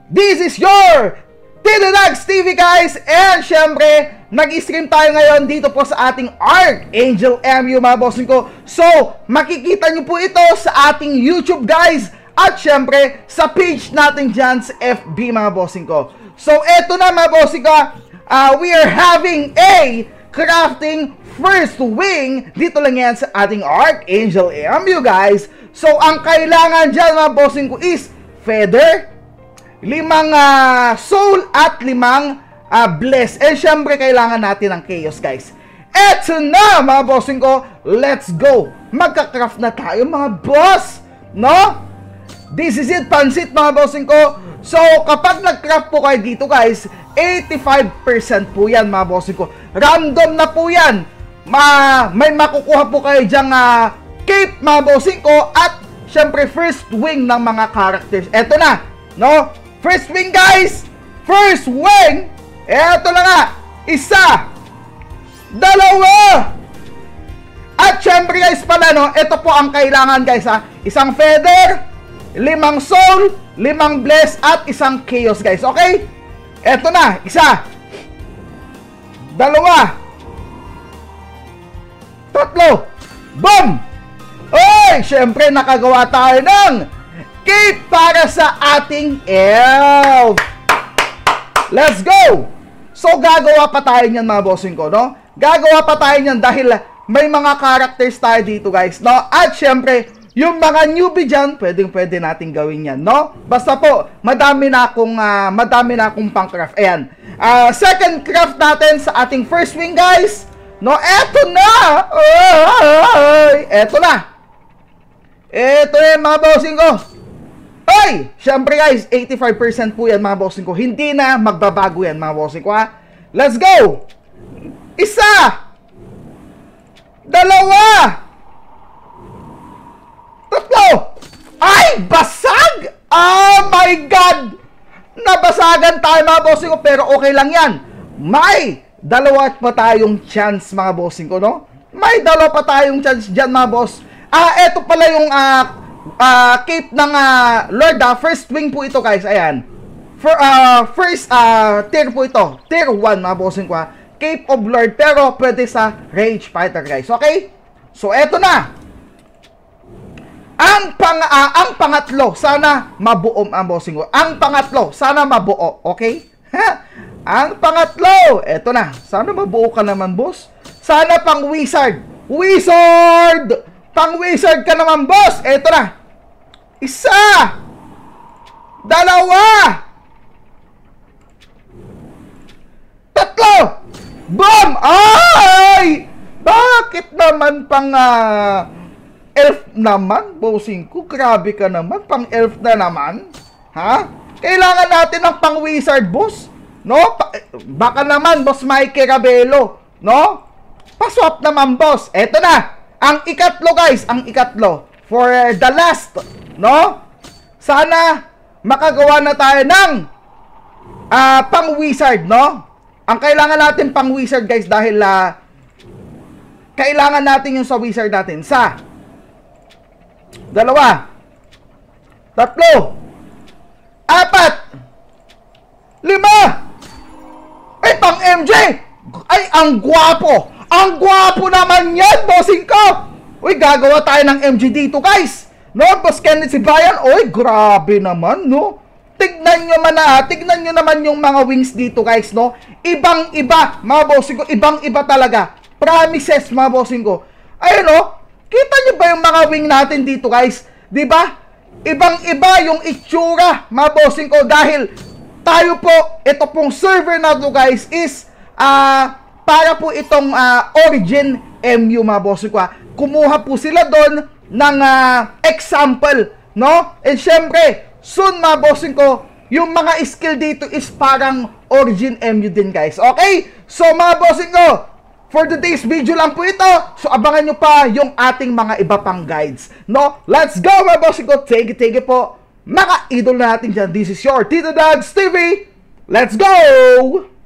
This is your Tito Dags TV guys. And syempre, nag-stream tayo ngayon dito po sa ating Archangel MU mga bossing ko. So, makikita nyo po ito sa ating YouTube guys. At syempre, sa page natin dyan sa FB mga bossing ko. So, eto na mga bossing ko. We are having a crafting first wing. Dito lang yan sa ating Archangel MU guys. So, ang kailangan dyan mga bossing ko is feather, 5 soul at 5 bless. And syempre kailangan natin ng chaos guys. Eto na mga bossing ko, let's go. Magka-craft na tayo mga boss, no? This is it, pansit mga bossing ko. So kapag nag-craft po kayo dito guys, 85% po yan mga bossing ko. Random na po yan. May makukuha po kayo dyang cape mga bossing ko. At syempre first wing ng mga characters. Eto na, no? First wing guys, first wing. Eto na nga, 1, 2. At syempre guys pala, no, ito po ang kailangan guys ha. Isang feather, 5 soul, 5 bless at 1 chaos guys, okay? Eto na, 1, 2, 3, boom! Oy, syempre nakagawa tayo ng cape para sa ating elf. Let's go! So, gagawa pa tayo niyan mga bossing ko, no? Gagawa pa tayo niyan dahil may mga characters tayo dito, guys, no? At syempre, yung mga newbie dyan, pwede natin gawin yan, no? Basta po, madami na akong pang-craft. Ayan. Second craft natin sa ating first wing, guys. No, eto na! Eto na! Eto na mga bossing ko. Ay! Syempre guys, 85% po yan mga bossing ko. Hindi na magbabago yan mga bossing ko ha. Let's go! 1, 2, ay! Basag! Oh my God! Nabasagan tayo mga bossing ko, pero okay lang yan. May 2 pa tayong chance mga bossing ko, no? May 2 pa tayong chance dyan mga boss. Eto pala yung cape ng Lord, first wing po ito guys. Ayan. First tier po ito. Tier 1 mga bossing ko ha. Cape of Lord, pero pwede sa Rage Fighter guys. Okay? So eto na. Ang pangatlo, sana mabuo ang bossing ko. Ang pangatlo, sana mabuo. Okay? Ang pangatlo, eto na. Sana mabuo ka naman boss. Sana pang wizard. Wizard! Pang wizard ka naman boss. Eto na. 1, 2, 3. Boom! Ay! Bakit naman pang elf naman, bossing ko? Grabe ka naman, pang elf na naman. Ha? Kailangan natin ng pang wizard, boss. No? Baka naman, boss Mikey Rabelo. No? Paswap naman, boss. Eto na. Ang ikatlo, guys. Ang ikatlo. For the last. No? Sana makagawa na tayo ng pang wizard, no? Ang kailangan natin pang wizard guys dahil kailangan natin yung sa wizard natin. 1, 2, 3, 4. Ay, pang MJ! Ay, ang gwapo! Ang gwapo naman yan, bossing ko! Uy, gagawa tayo ng MG dito, guys! No, Boss Kenneth si Bayan. Uy, grabe naman, no? Tignan nyo naman yung mga wings dito, guys, no? Ibang-iba, mga bossing ko. Ibang-iba talaga. Promises, mga bossing ko. Ayun, no? Kita nyo ba yung mga wing natin dito, guys? Diba? Ibang-iba yung itsura, mga bossing ko. Dahil tayo po, ito pong server na to, guys, is para po itong Origin MU, mga bossing ko. Kumuha po sila doon ng example, no? And syempre, soon mga bossing ko, yung mga skill dito is parang Origin MU din guys. Okay? So mga bossing ko, for today's video lang po ito. So abangan nyo pa yung ating mga iba pang guides, no? Let's go mga bossing ko. Thank you po. Mga idol natin dyan. This is your Tito Dags TV. Let's go!